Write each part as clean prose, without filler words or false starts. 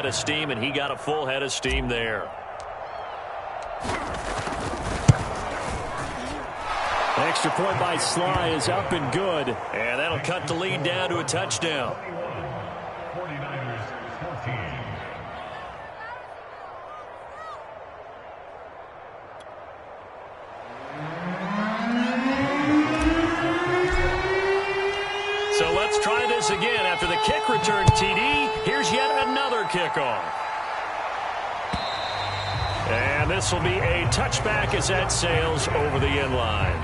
head of steam, and he got a full head of steam there. Extra point by Sly is up and good. And that'll cut the lead down to a touchdown. So let's try this again. After the kick return TD, here's yet another kickoff. And this will be a touchback as that sails over the end line.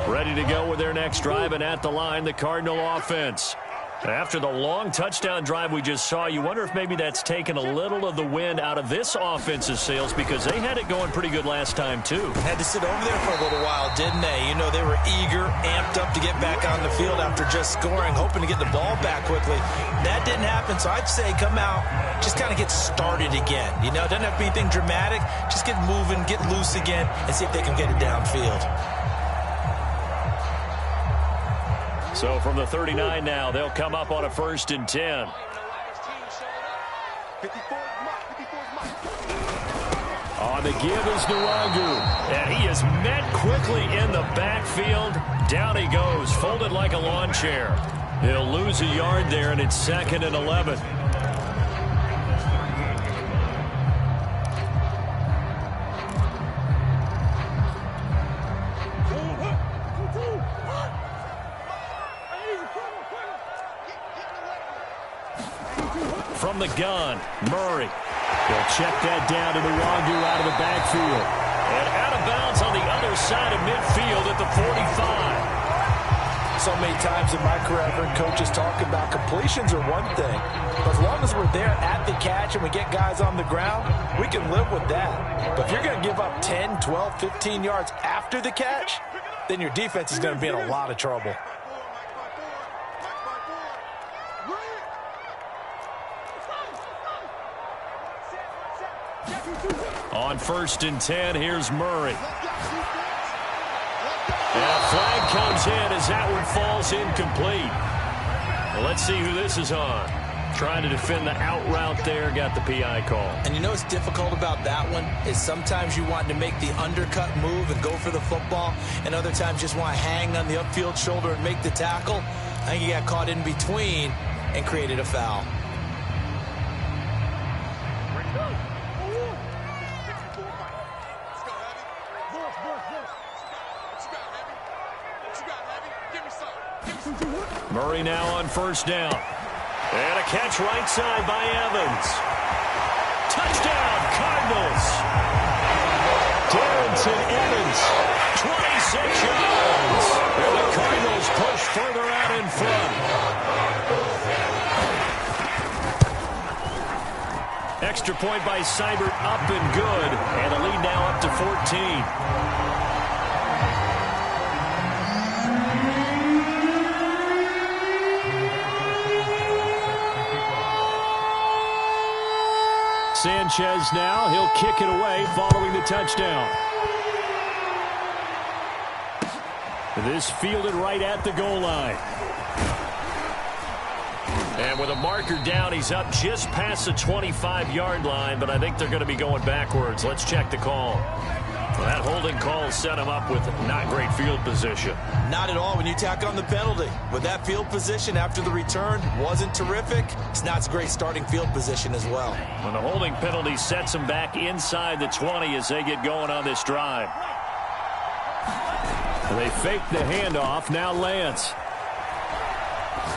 Ready to go with their next drive, and at the line, the Cardinal offense. After the long touchdown drive we just saw, you wonder if maybe that's taken a little of the wind out of this offense's sails, because they had it going pretty good last time, too. Had to sit over there for a little while, didn't they? You know, they were eager, amped up to get back on the field after just scoring, hoping to get the ball back quickly. That didn't happen, so I'd say come out, just kind of get started again. You know, it doesn't have to be anything dramatic. Just get moving, get loose again, and see if they can get it downfield. So from the 39 now, they'll come up on a 1st and 10. On the give is Nwangu. And he is met quickly in the backfield. Down he goes, folded like a lawn chair. He'll lose a yard there, and it's 2nd and 11. From the gun, Murray. They'll check that down to Nwangu out of the backfield. And out of bounds on the other side of midfield at the 45. So many times in my career, I've heard coaches talk about completions are one thing. But as long as we're there at the catch and we get guys on the ground, we can live with that. But if you're going to give up 10, 12, 15 yards after the catch, then your defense is going to be in a lot of trouble. On 1st and 10, here's Murray. And a flag comes in as that one falls incomplete. Well, let's see who this is on. Trying to defend the out route there, got the PI call. And you know what's difficult about that one is sometimes you want to make the undercut move and go for the football, and other times just want to hang on the upfield shoulder and make the tackle. I think he got caught in between and created a foul. Murray now on 1st down. And a catch right side by Evans. Touchdown, Cardinals. Darrington Evans, 26 yards. And the Cardinals push further out in front. Extra point by Seibert, up and good. And the lead now up to 14. Sanchez now, he'll kick it away following the touchdown. This fielded right at the goal line. And with a marker down, he's up just past the 25-yard line, but I think they're going to be going backwards. Let's check the call. Well, that holding call set him up with not great field position. Not at all when you tack on the penalty. With that field position after the return wasn't terrific, it's not a great starting field position as well. When the holding penalty sets him back inside the 20 as they get going on this drive. They fake the handoff. Now Lance.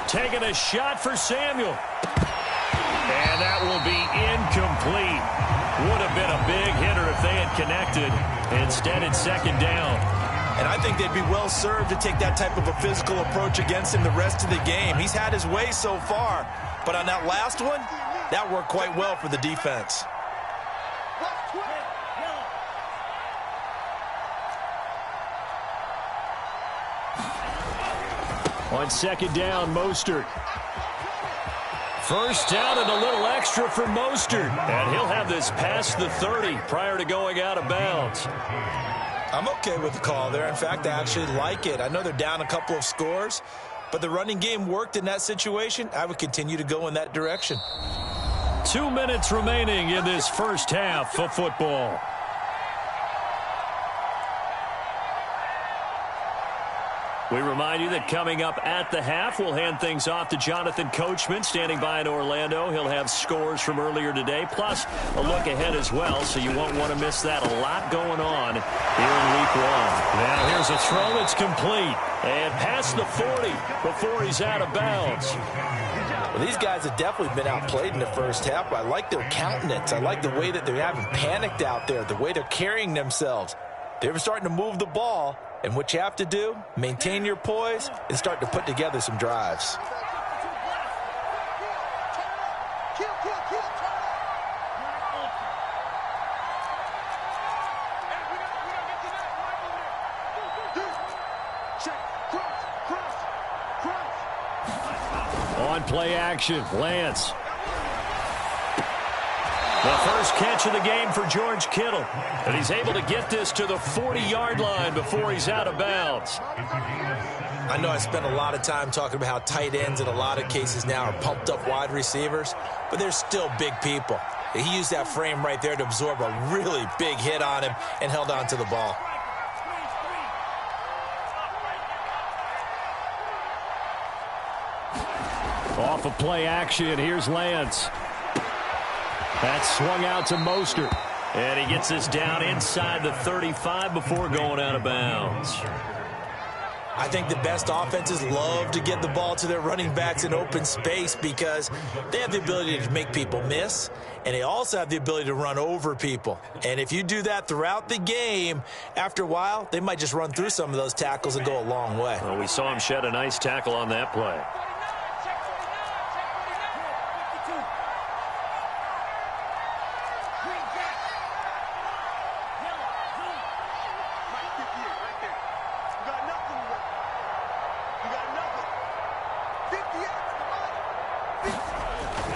Taking a shot for Samuel. And that will be incomplete. Would have been a big hitter if they had connected. Instead, it's 2nd down. And I think they'd be well served to take that type of a physical approach against him the rest of the game. He's had his way so far. But on that last one, that worked quite well for the defense. On 2nd down, Mostert. First down and a little extra for Mostert. And he'll have this past the 30 prior to going out of bounds. I'm okay with the call there. In fact, I actually like it. I know they're down a couple of scores, but the running game worked in that situation. I would continue to go in that direction. 2 minutes remaining in this first half of football. We remind you that coming up at the half, we'll hand things off to Jonathan Coachman, standing by in Orlando. He'll have scores from earlier today, plus a look ahead as well, so you won't want to miss that. A lot going on here in Week 1. Now here's a throw that's complete, and past the 40 before he's out of bounds. Well, these guys have definitely been outplayed in the first half, but I like their countenance. I like the way that they haven't panicked out there, the way they're carrying themselves. They're starting to move the ball. And what you have to do, maintain your poise and start to put together some drives. On play action, Lance. The first catch of the game for George Kittle. And he's able to get this to the 40-yard line before he's out of bounds. I know I spent a lot of time talking about how tight ends in a lot of cases now are pumped up wide receivers, but they're still big people. He used that frame right there to absorb a really big hit on him and held on to the ball. Off of play action, here's Lance. That's swung out to Mostert. And he gets this down inside the 35 before going out of bounds. I think the best offenses love to get the ball to their running backs in open space because they have the ability to make people miss, and they also have the ability to run over people. And if you do that throughout the game, after a while, they might just run through some of those tackles and go a long way. Well, we saw him shed a nice tackle on that play.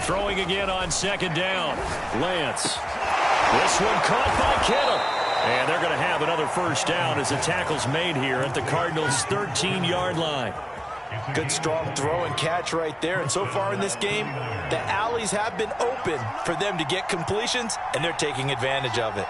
Throwing again on second down. Lance. This one caught by Kittle. And they're going to have another first down as the tackle's made here at the Cardinals' 13-yard line. Good, strong throw and catch right there. And so far in this game, the alleys have been open for them to get completions, and they're taking advantage of it.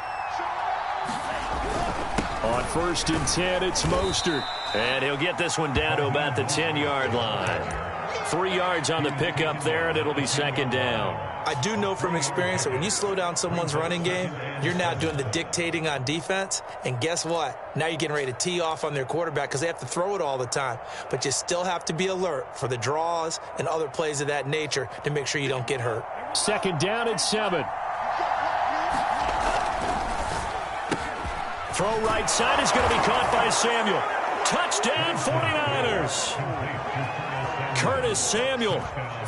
On 1st and 10, it's Mostert. And he'll get this one down to about the 10-yard line. 3 yards on the pickup there, and it'll be second down. I do know from experience that when you slow down someone's running game, you're now doing the dictating on defense. And guess what? Now you're getting ready to tee off on their quarterback because they have to throw it all the time. But you still have to be alert for the draws and other plays of that nature to make sure you don't get hurt. Second down and 7. Throw right side is going to be caught by Samuel. Touchdown 49ers. Curtis Samuel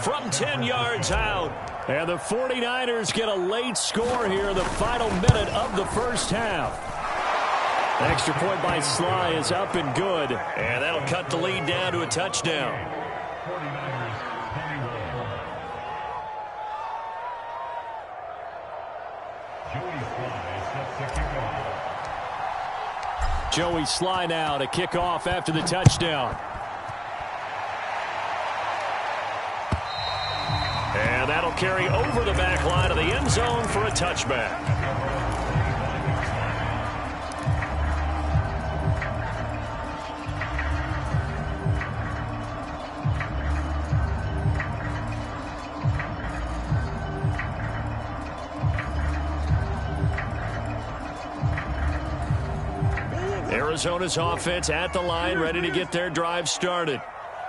from 10 yards out. And the 49ers get a late score here in the final minute of the first half. Extra point by Sly is up and good. And that'll cut the lead down to a touchdown. Joey Sly now to kick off after the touchdown. And that'll carry over the back line of the end zone for a touchback. Arizona's offense at the line, ready to get their drive started.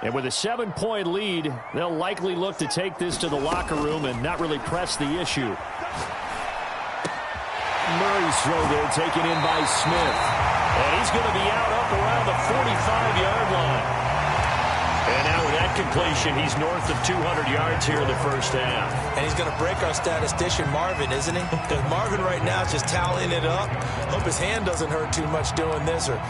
And with a 7-point lead, they'll likely look to take this to the locker room and not really press the issue. Murray's throw there taken in by Smith. And he's going to be out up around the 45-yard line. And now with that completion, he's north of 200 yards here in the first half. And he's going to break our statistician, Marvin, isn't he? Because Marvin right now is just tallying it up. Hope his hand doesn't hurt too much doing this or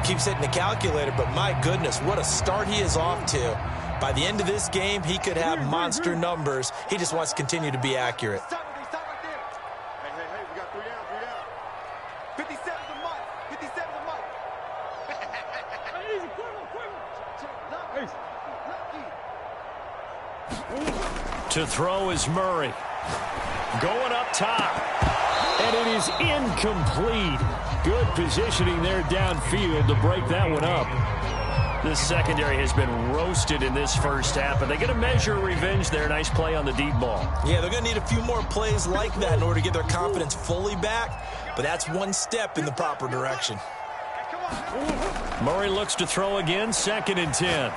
keeps hitting the calculator. But my goodness, what a start he is off to. By the end of this game, he could have monster numbers. He just wants to continue to be accurate. Stop right there. Hey, we got 3 down. 57's a month. 57's a month. To throw is Murray. Going up top. And it is incomplete. Good positioning there downfield to break that one up. This secondary has been roasted in this first half, but they're going to measure revenge there. Nice play on the deep ball. Yeah, they're going to need a few more plays like that in order to get their confidence fully back, but that's one step in the proper direction. Murray looks to throw again, 2nd and 10.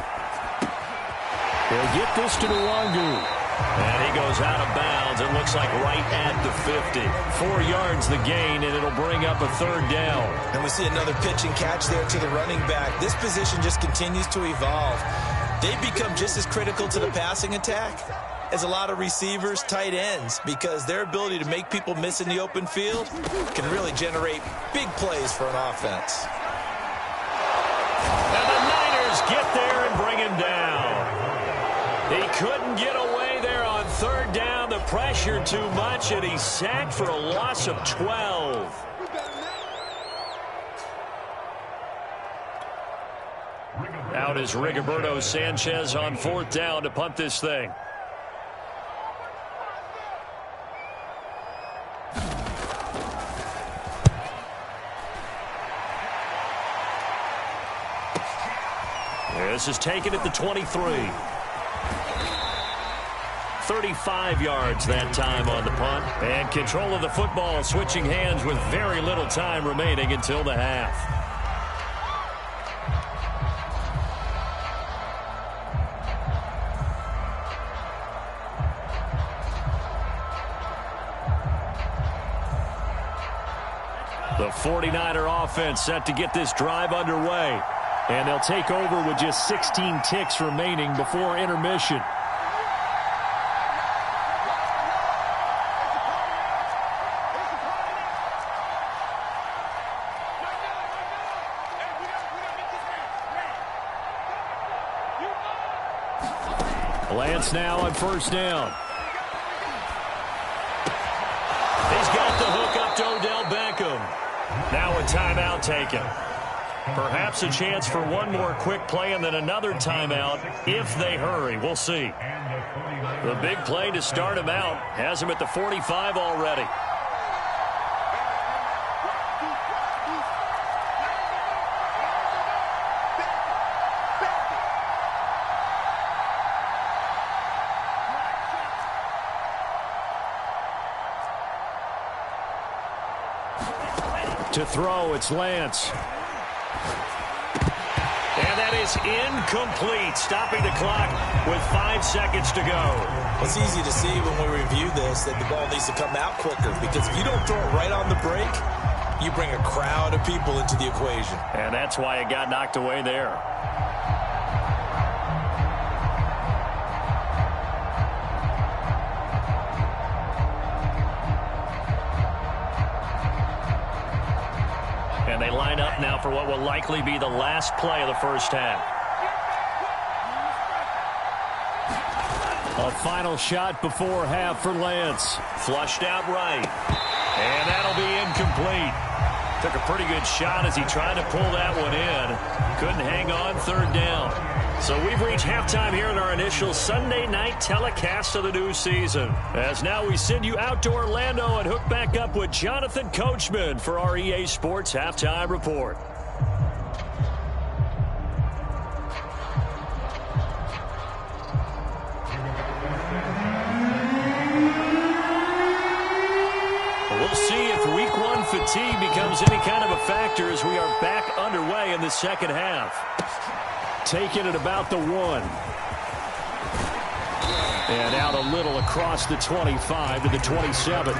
He'll get this to Nwangu. And he goes out of bounds. It looks like right at the 50. 4 yards the gain, and it'll bring up a 3rd down. And we see another pitch and catch there to the running back. This position just continues to evolve. They become just as critical to the passing attack as a lot of receivers, tight ends, because their ability to make people miss in the open field can really generate big plays for an offense. And the Niners get there and bring him down. He couldn't get away there on 3rd down. The pressure too much, and he's sacked for a loss of 12. Out is Rigoberto Sanchez on 4th down to punt this thing. This is taken at the 23. 35 yards that time on the punt. And control of the football switching hands with very little time remaining until the half. The 49er offense set to get this drive underway. And they'll take over with just 16 ticks remaining before intermission. Lance now on 1st down. He's got the hook up to Odell Beckham. Now a timeout taken. Perhaps a chance for one more quick play and then another timeout if they hurry. We'll see. The big play to start him out has him at the 45 already. To throw, it's Lance. And that is incomplete, stopping the clock with 5 seconds to go. It's easy to see when we review this that the ball needs to come out quicker, because if you don't throw it right on the break, you bring a crowd of people into the equation. And that's why it got knocked away there. And they line up now for what will likely be the last play of the first half. A final shot before half for Lance. Flushed out right. And that'll be incomplete. Took a pretty good shot as he tried to pull that one in. Couldn't hang on, 3rd down. So we've reached halftime here in our initial Sunday night telecast of the new season. As now we send you out to Orlando and hook back up with Jonathan Coachman for our EA Sports Halftime Report. We'll see if week 1 fatigue becomes any kind of a factor as we are back underway in the second half. Taken at about the 1. And out a little across the 25 to the 27.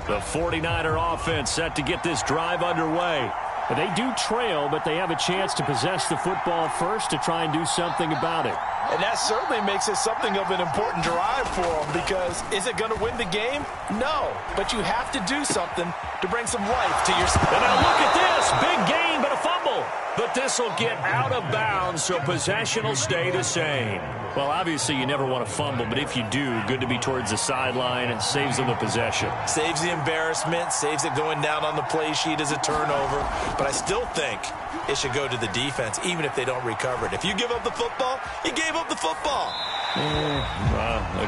The 49er offense set to get this drive underway. They do trail, but they have a chance to possess the football first to try and do something about it. And that certainly makes it something of an important drive for them, because is it going to win the game? No, but you have to do something to bring some life to your... And now look at this. Big gain, but a fumble. But this will get out of bounds, so possession will stay the same. Well, obviously, you never want to fumble, but if you do, good to be towards the sideline. It saves them the possession. Saves the embarrassment, saves it going down on the play sheet as a turnover. But I still think it should go to the defense, even if they don't recover it. If you give up the football, you gave up the football.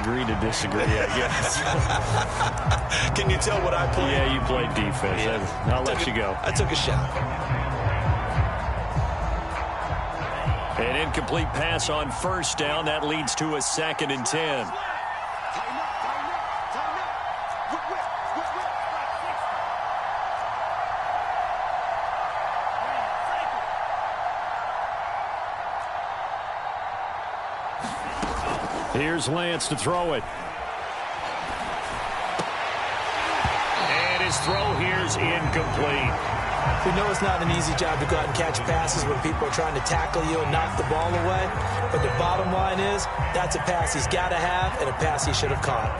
Agree to disagree, I guess. Can you tell what I played? Yeah, you played defense. Yeah. I'll let you go. I took a shot. An incomplete pass on first down. That leads to a 2nd and 10. Here's Lance to throw it. And his throw here's incomplete. We know it's not an easy job to go out and catch passes when people are trying to tackle you and knock the ball away. But the bottom line is, that's a pass he's got to have and a pass he should have caught.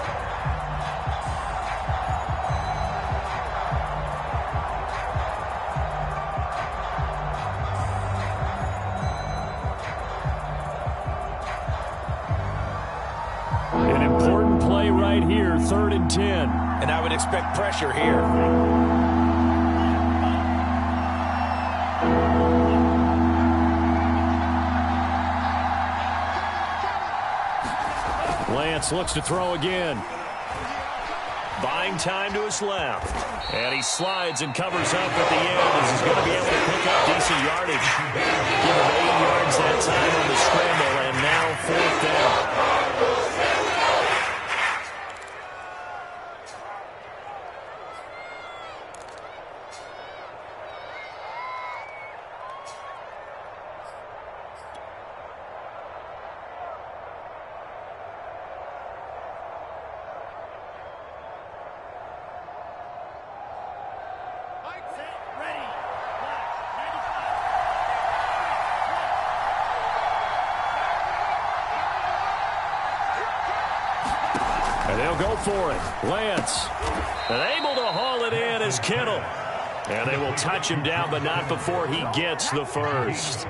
An important play right here, 3rd and 10. And I would expect pressure here. Lance looks to throw again. Buying time to his left. And he slides and covers up at the end as he's going to be able to pick up decent yardage. Give him 8 yards that time on the scramble, and now 4th down. And they'll go for it. Lance. And able to haul it in is Kittle. And they will touch him down, but not before he gets the first.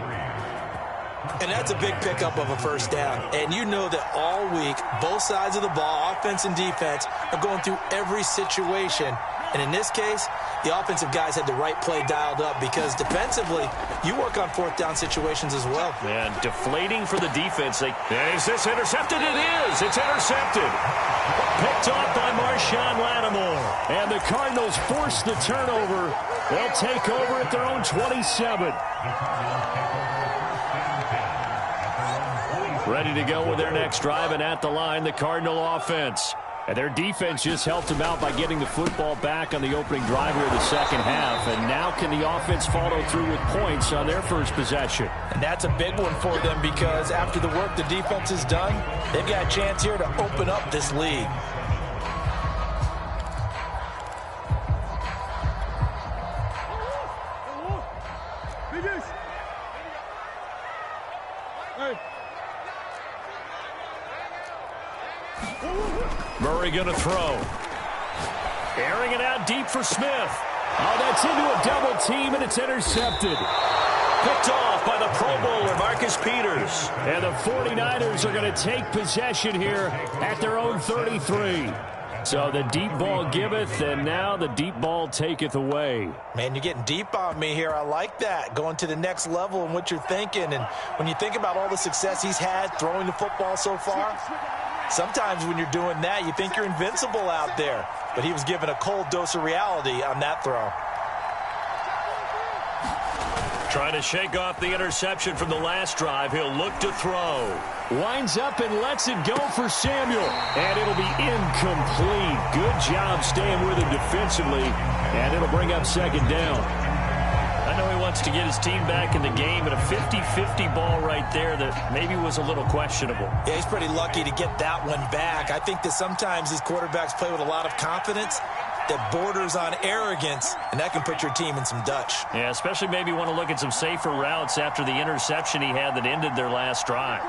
And that's a big pickup of a first down. And you know that all week, both sides of the ball, offense and defense, are going through every situation. And in this case, the offensive guys had the right play dialed up, because defensively, you work on 4th down situations as well. And deflating for the defense. And is this intercepted? It is. It's intercepted. Picked off by Marshawn Lattimore. And the Cardinals force the turnover. They'll take over at their own 27. Ready to go with their next drive, and at the line, the Cardinal offense. And their defense just helped them out by getting the football back on the opening drive of the second half. And now can the offense follow through with points on their first possession? And that's a big one for them, because after the work the defense has done, they've got a chance here to open up this lead. Murray going to throw. Airing it out deep for Smith. Oh, that's into a double team, and it's intercepted. Picked off by the Pro Bowler, Marcus Peters. And the 49ers are going to take possession here at their own 33. So the deep ball giveth, and now the deep ball taketh away. Man, you're getting deep on me here. I like that. Going to the next level in what you're thinking. And when you think about all the success he's had throwing the football so far, sometimes when you're doing that, you think you're invincible out there. But he was given a cold dose of reality on that throw. Trying to shake off the interception from the last drive. He'll look to throw. Winds up and lets it go for Samuel. And it'll be incomplete. Good job staying with him defensively. And it'll bring up 2nd down. I know he wants to get his team back in the game, but a 50-50 ball right there that maybe was a little questionable. Yeah, he's pretty lucky to get that one back. I think that sometimes these quarterbacks play with a lot of confidence, that borders on arrogance, and that can put your team in some Dutch. Yeah, especially maybe want to look at some safer routes after the interception he had that ended their last drive.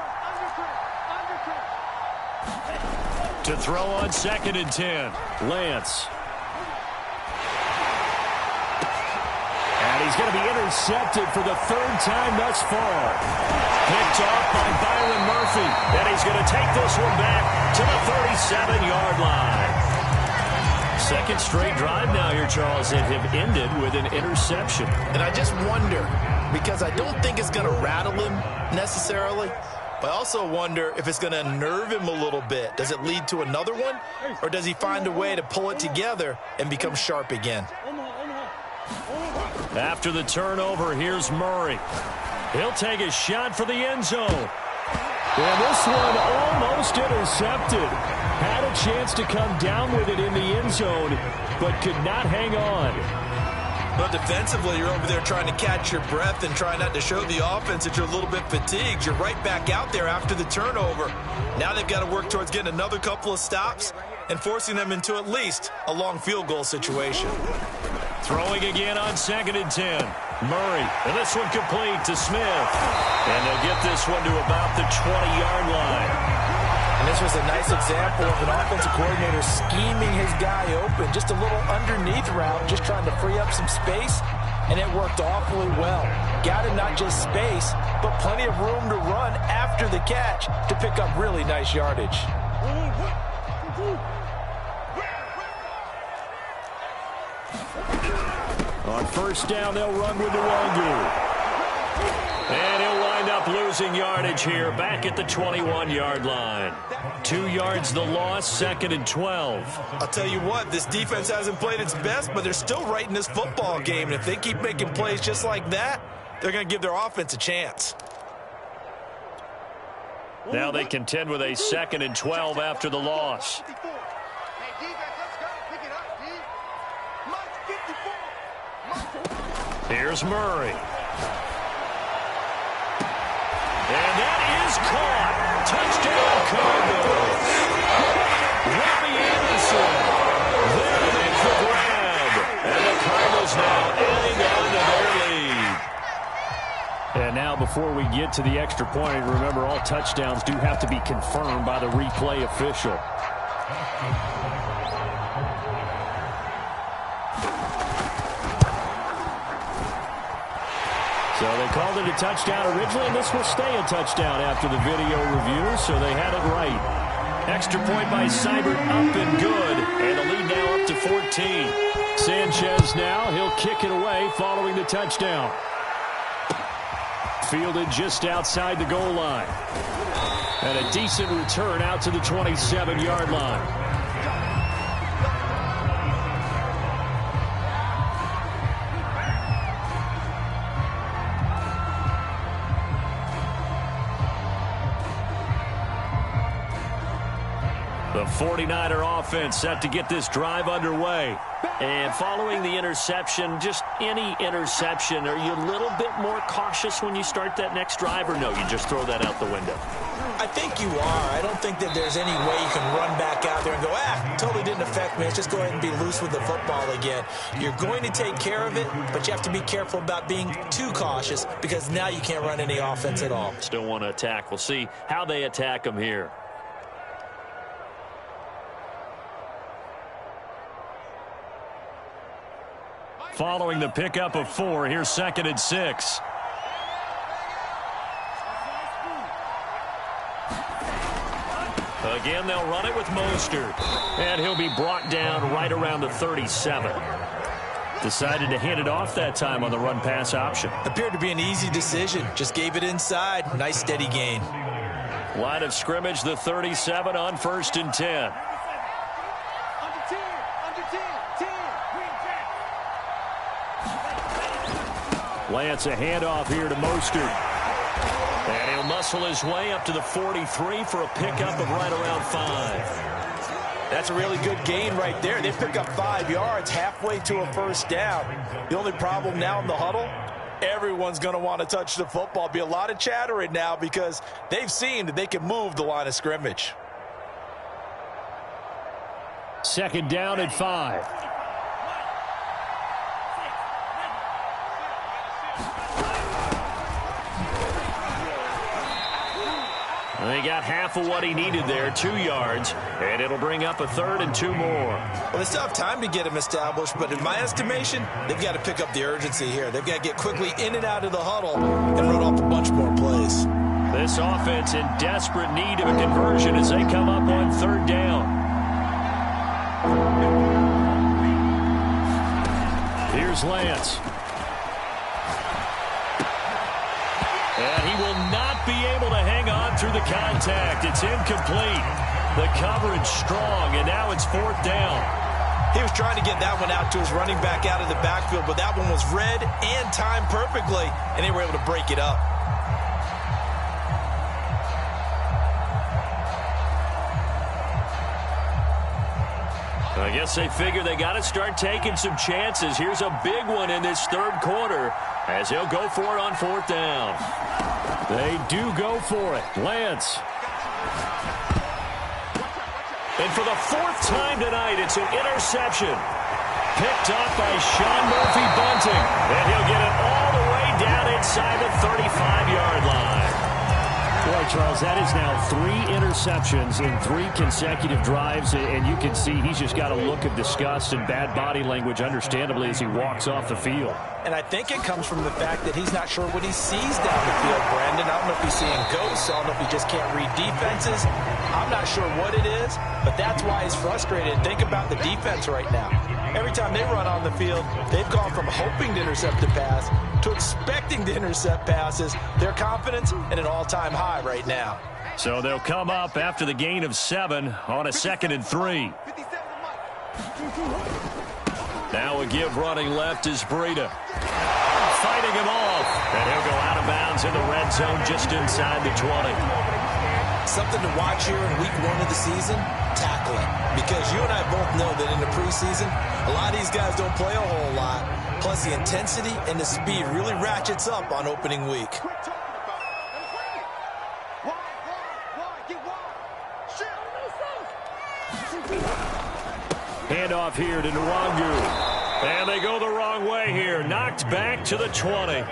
To throw on 2nd and 10. Lance. And he's going to be intercepted for the 3rd time thus far. Picked off by Byron Murphy. And he's going to take this one back to the 37-yard line. 2nd straight drive now here, Charles, that have ended with an interception. And I just wonder, because I don't think it's going to rattle him necessarily, but I also wonder if it's going to unnerve him a little bit. Does it lead to another one? Or does he find a way to pull it together and become sharp again? After the turnover, here's Murray. He'll take a shot for the end zone. And this one almost intercepted. Had a chance to come down with it in the end zone, but could not hang on. But defensively, you're over there trying to catch your breath and try not to show the offense that you're a little bit fatigued. You're right back out there after the turnover. Now they've got to work towards getting another couple of stops and forcing them into at least a long field goal situation. Throwing again on 2nd and 10. Murray, and this one complete to Smith. And they'll get this one to about the 20-yard line. And this was a nice example of an offensive coordinator scheming his guy open. Just a little underneath route, just trying to free up some space, and it worked awfully well. Got him not just space, but plenty of room to run after the catch to pick up really nice yardage. On 1st down, they'll run with the Wangu. And he'll wind up losing yardage here back at the 21-yard line. 2 yards the loss, 2nd and 12. I'll tell you what, this defense hasn't played its best, but they're still right in this football game. And if they keep making plays just like that, they're going to give their offense a chance. Now they contend with a 2nd and 12 after the loss. Here's Murray. And that is caught. Touchdown, Cardinals. Robbie Anderson. There it is for grab. And the Cardinals now adding on to their lead. And now before we get to the extra point, remember all touchdowns do have to be confirmed by the replay official. So they called it a touchdown originally, and this will stay a touchdown after the video review, so they had it right. Extra point by Seibert, up and good, and the lead now up to 14. Sanchez now, he'll kick it away following the touchdown. Fielded just outside the goal line. And a decent return out to the 27-yard line. The 49er offense set to get this drive underway. And following the interception, just any interception, are you a little bit more cautious when you start that next drive, or no, you just throw that out the window? I think you are. I don't think that there's any way you can run back out there and go, totally didn't affect me. Let's just go ahead and be loose with the football again. You're going to take care of it, but you have to be careful about being too cautious because now you can't run any offense at all. Still want to attack. We'll see how they attack them here. Following the pickup of 4, here's 2nd and 6. Again, they'll run it with Mostert. And he'll be brought down right around the 37. Decided to hand it off that time on the run-pass option. Appeared to be an easy decision. Just gave it inside. Nice, steady gain. Line of scrimmage, the 37 on 1st and 10. Lance, a handoff here to Mostert. And he'll muscle his way up to the 43 for a pickup of right around 5. That's a really good gain right there. They pick up 5 yards halfway to a 1st down. The only problem now in the huddle, everyone's going to want to touch the football. Be a lot of chattering now because they've seen that they can move the line of scrimmage. 2nd down and 5. He got half of what he needed there, 2 yards, and it'll bring up a 3rd and 2 more. Well, they still have time to get him established, but in my estimation, they've got to pick up the urgency here. They've got to get quickly in and out of the huddle and run off a bunch more plays. This offense in desperate need of a conversion as they come up on 3rd down. Here's Lance. And he will not be able to hang on through the contact. It's incomplete. The coverage strong, and now it's 4th down. He was trying to get that one out to his running back out of the backfield, but that one was read and timed perfectly, and they were able to break it up. I guess they figure they got to start taking some chances. Here's a big one in this 3rd quarter as he'll go for it on 4th down. They do go for it. Lance. And for the 4th time tonight, it's an interception. Picked up by Sean Murphy-Bunting. And he'll get it all the way down inside the 35-yard line. Boy, Charles, that is now 3 interceptions in 3 consecutive drives, and you can see he's just got a look of disgust and bad body language, understandably, as he walks off the field. And I think it comes from the fact that he's not sure what he sees down the field, Brandon. I don't know if he's seeing ghosts. I don't know if he just can't read defenses. I'm not sure what it is, but that's why he's frustrated. Think about the defense right now. Every time they run on the field, they've gone from hoping to intercept a pass to expecting to intercept passes. Their confidence at an all-time high right now. So they'll come up after the gain of 7 on a 2nd and 3. Now a give running left is Breida. Fighting him off. And he'll go out of bounds in the red zone just inside the 20. Something to watch here in week 1 of the season, tackling. Because you and I both know that in the preseason, a lot of these guys don't play a whole lot. Plus the intensity and the speed really ratchets up on opening week. Handoff here to Nwangu. And they go the wrong way here. Knocked back to the 20.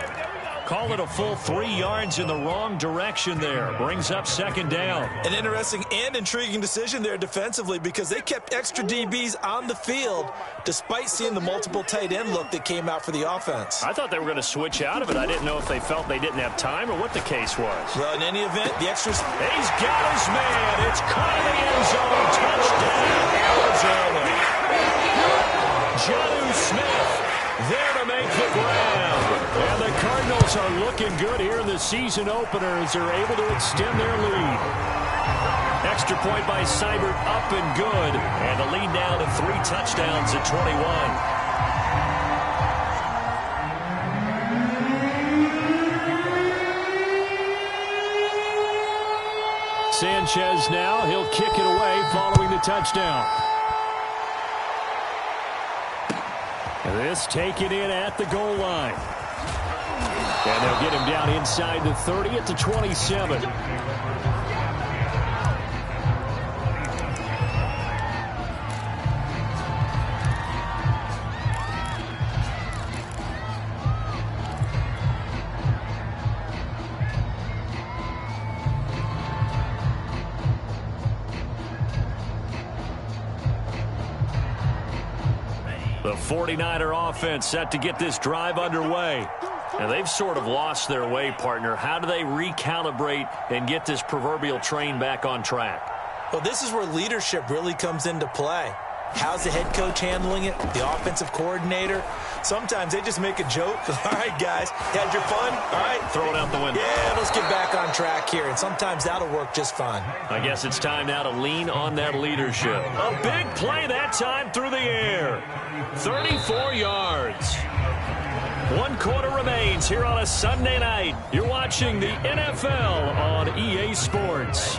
Call it a full 3 yards in the wrong direction there. Brings up 2nd down. An interesting and intriguing decision there defensively because they kept extra DBs on the field despite seeing the multiple tight end look that came out for the offense. I thought they were going to switch out of it. I didn't know if they felt they didn't have time or what the case was. Well, in any event, the extras... He's got his man. It's caught in the end zone. Touchdown, Arizona. Jonnu Smith there to make the grab. And the Cardinals are looking good here in the season opener as they're able to extend their lead. Extra point by Seibert up and good. And the lead now to 3 touchdowns at 21. Sanchez now, he'll kick it away following the touchdown. This taken in at the goal line. And they'll get him down inside the 30 at the 27. The 49er offense set to get this drive underway. And they've sort of lost their way, partner. How do they recalibrate and get this proverbial train back on track? Well, this is where leadership really comes into play. How's the head coach handling it? The offensive coordinator? Sometimes they just make a joke. All right, guys, had your fun? All right. Throw it out the window. Yeah, let's get back on track here. And sometimes that'll work just fine. I guess it's time now to lean on that leadership. A big play that time through the air. 34 yards. 1 quarter remains here on a Sunday night. You're watching the NFL on EA Sports.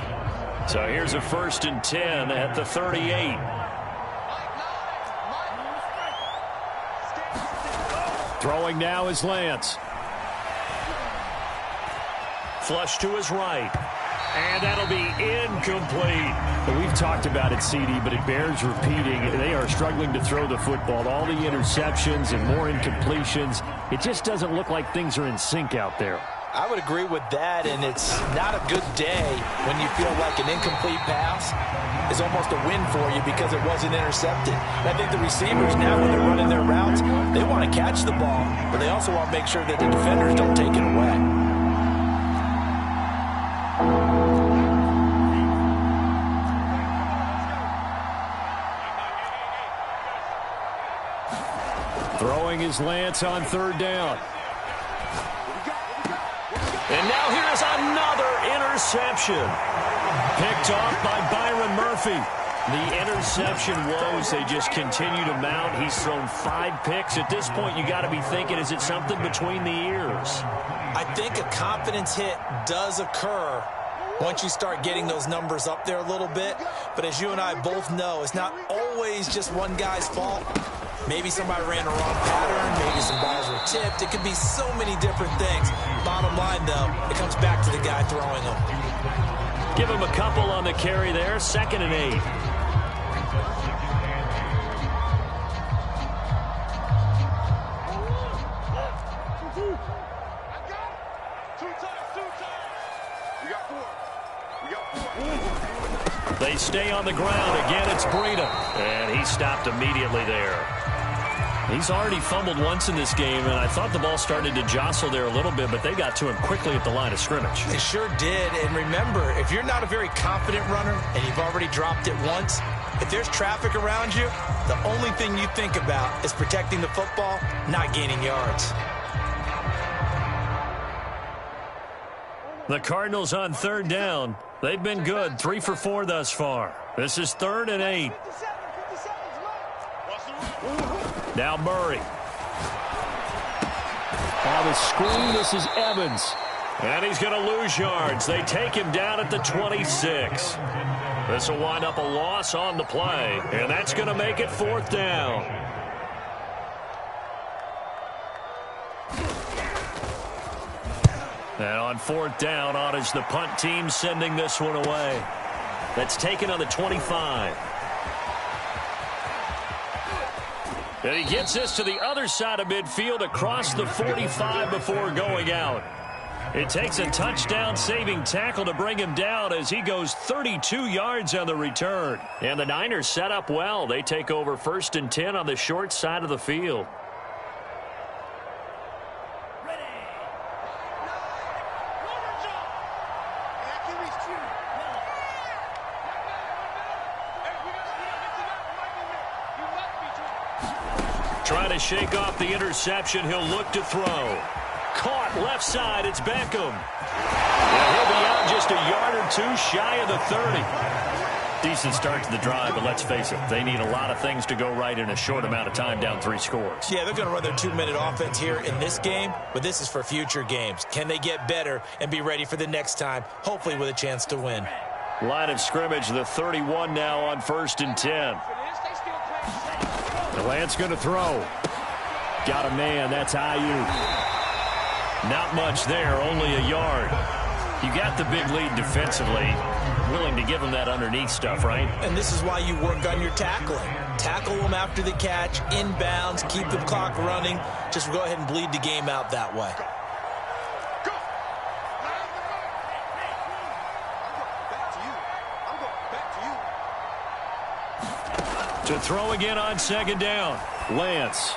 So here's a 1st and 10 at the 38. Throwing now is Lance. Flush to his right. And that'll be incomplete. Well, we've talked about it, CD, but it bears repeating. They are struggling to throw the football. All the interceptions and more incompletions. It just doesn't look like things are in sync out there. I would agree with that, and it's not a good day when you feel like an incomplete pass is almost a win for you because it wasn't intercepted. And I think the receivers now, when they're running their routes, they want to catch the ball, but they also want to make sure that the defenders don't take it away. Throwing his Lance on third down. And now here's another interception. Picked off by Byron Murphy. The interception woes, they just continue to mount. He's thrown 5 picks. At this point, you got to be thinking, is it something between the ears? I think a confidence hit does occur once you start getting those numbers up there a little bit. But as you and I both know, it's not always just one guy's fault. Maybe somebody ran the wrong pattern. Maybe some balls were tipped. It could be so many different things. Bottom line, though, it comes back to the guy throwing them. Give him a couple on the carry there. 2nd and 8. They stay on the ground. Again, it's Breida. And he stopped immediately there. He's already fumbled once in this game, and I thought the ball started to jostle there a little bit, but they got to him quickly at the line of scrimmage. They sure did. And remember, if you're not a very confident runner and you've already dropped it once, if there's traffic around you, the only thing you think about is protecting the football, not gaining yards. The Cardinals on 3rd down. They've been good, 3 for 4 thus far. This is 3rd and 8. Now Murray. On the screen, this is Evans. And he's going to lose yards. They take him down at the 26. This will wind up a loss on the play. And that's going to make it 4th down. And on 4th down, on is the punt team sending this one away. That's taken on the 25. And he gets this to the other side of midfield across the 45 before going out. It takes a touchdown-saving tackle to bring him down as he goes 32 yards on the return. And the Niners set up well. They take over 1st and 10 on the short side of the field. Trying to shake off the interception. He'll look to throw. Caught left side. It's Beckham. And he'll be out just a yard or 2 shy of the 30. Decent start to the drive, but let's face it, they need a lot of things to go right in a short amount of time, down 3 scores. Yeah, they're going to run their 2-minute offense here in this game, but this is for future games. Can they get better and be ready for the next time, hopefully with a chance to win? Line of scrimmage, the 31 now on 1st and 10. Lance going to throw. Got a man. That's Ayuk. Not much there, only a yard. You got the big lead defensively. Willing to give them that underneath stuff, right? And this is why you work on your tackling. Tackle them after the catch, inbounds, keep the clock running. Just go ahead and bleed the game out that way. To throw again on 2nd down. Lance.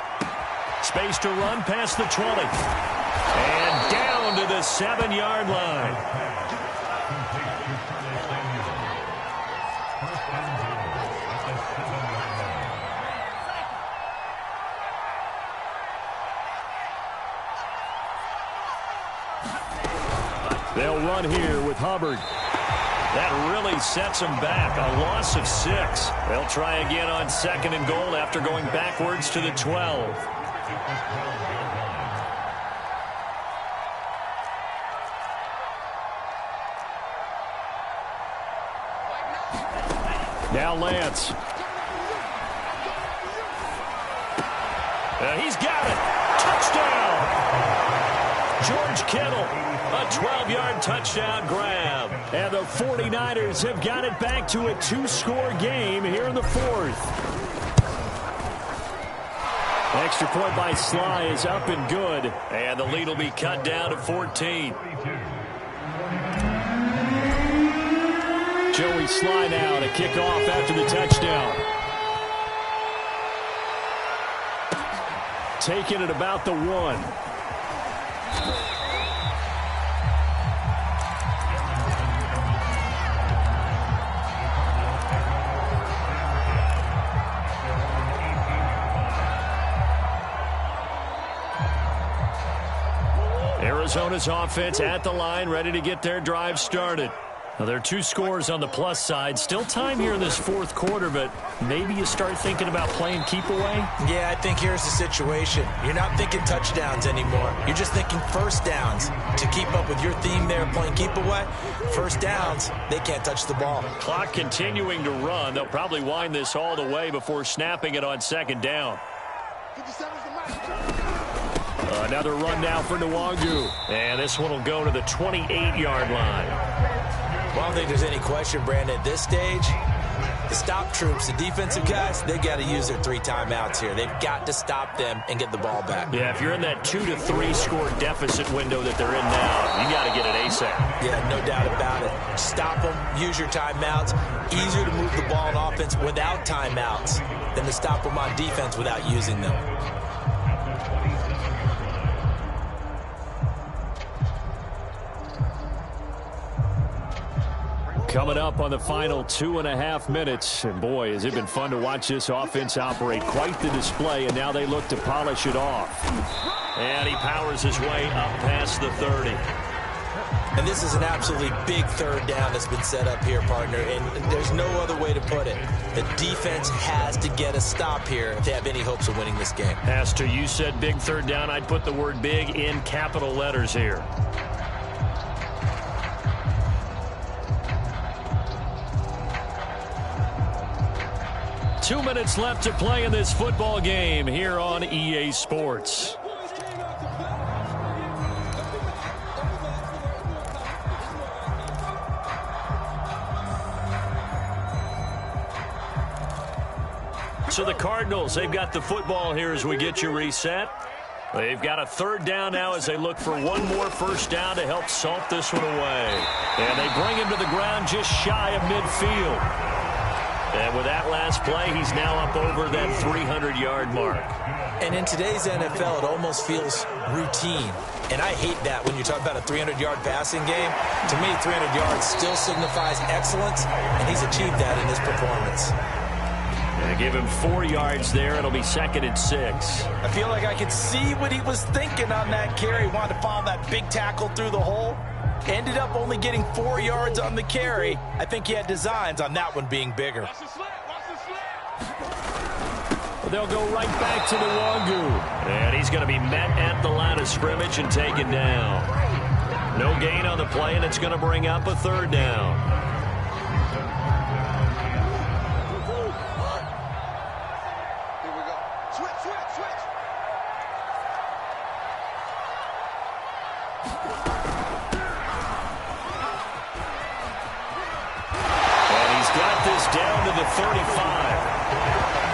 Space to run past the 20. And down to the 7-yard line. They'll run here with Hubbard. That really sets them back. A loss of 6. They'll try again on 2nd and goal after going backwards to the 12. Now Lance. He's got it. Touchdown. George Kittle. A 12-yard touchdown grab. And the 49ers have got it back to a 2-score game here in the 4th. extra point by Sly is up and good. And the lead will be cut down to 14. Joey Sly now to kick off after the touchdown. Taking it about the 1. Arizona's offense at the line, ready to get their drive started. Now, there are 2 scores on the plus side. Still time here in this fourth quarter, but maybe you start thinking about playing keep away? Yeah, I think here's the situation. You're not thinking touchdowns anymore. You're just thinking first downs. To keep up with your theme there, playing keep away, first downs, they can't touch the ball. Clock continuing to run. They'll probably wind this all the way before snapping it on second down. 57's the match. Another run now for Nwangu. And this one will go to the 28-yard line. Well, I don't think there's any question, Brandon, at this stage, the stop troops, the defensive guys, they got to use their 3 timeouts here. They've got to stop them and get the ball back. Yeah, if you're in that 2 to 3 score deficit window that they're in now, you got to get it ASAP. Yeah, no doubt about it. Stop them, use your timeouts. Easier to move the ball on offense without timeouts than to stop them on defense without using them. Coming up on the final 2.5 minutes. And boy, has it been fun to watch this offense operate. Quite the display, and now they look to polish it off. And he powers his way up past the 30. And this is an absolutely big third down that's been set up here, partner. And there's no other way to put it. The defense has to get a stop here if they have any hopes of winning this game. Pastor, you said big third down. I'd put the word big in capital letters here. Two minutes left to play in this football game here on EA Sports. So the Cardinals, they've got the football here as we get you reset. They've got a third down now as they look for one more first down to help salt this one away. And they bring him to the ground just shy of midfield. And with that last play, he's now up over that 300-yard mark. And in today's NFL, it almost feels routine. And I hate that when you talk about a 300-yard passing game. To me, 300 yards still signifies excellence, and he's achieved that in his performance. And give him 4 yards there. It'll be 2nd and 6. I feel like I could see what he was thinking on that carry. Wanted to follow that big tackle through the hole. Ended up only getting 4 yards on the carry. I think he had designs on that one being bigger. They'll go right back to Nwangu. And he's going to be met at the line of scrimmage and taken down. No gain on the play, and it's going to bring up a third down. Down to the 35.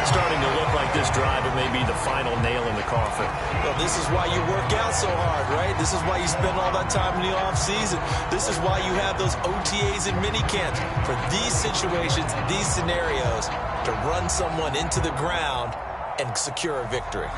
Starting to look like this drive, it may be the final nail in the coffin. Well, this is why you work out so hard, right? This is why you spend all that time in the offseason. This is why you have those OTAs and mini camps. For these situations, these scenarios, to run someone into the ground and secure a victory.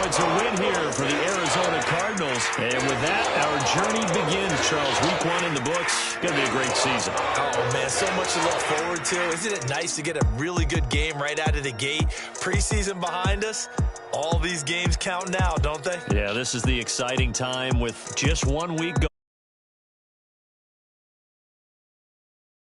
It's a win here for the Arizona Cardinals. And with that, our journey begins, Charles. Week 1 in the books. Going to be a great season. Oh, man, so much to look forward to. Isn't it nice to get a really good game right out of the gate? Preseason behind us. All these games count now, don't they? Yeah, this is the exciting time with just 1 week going.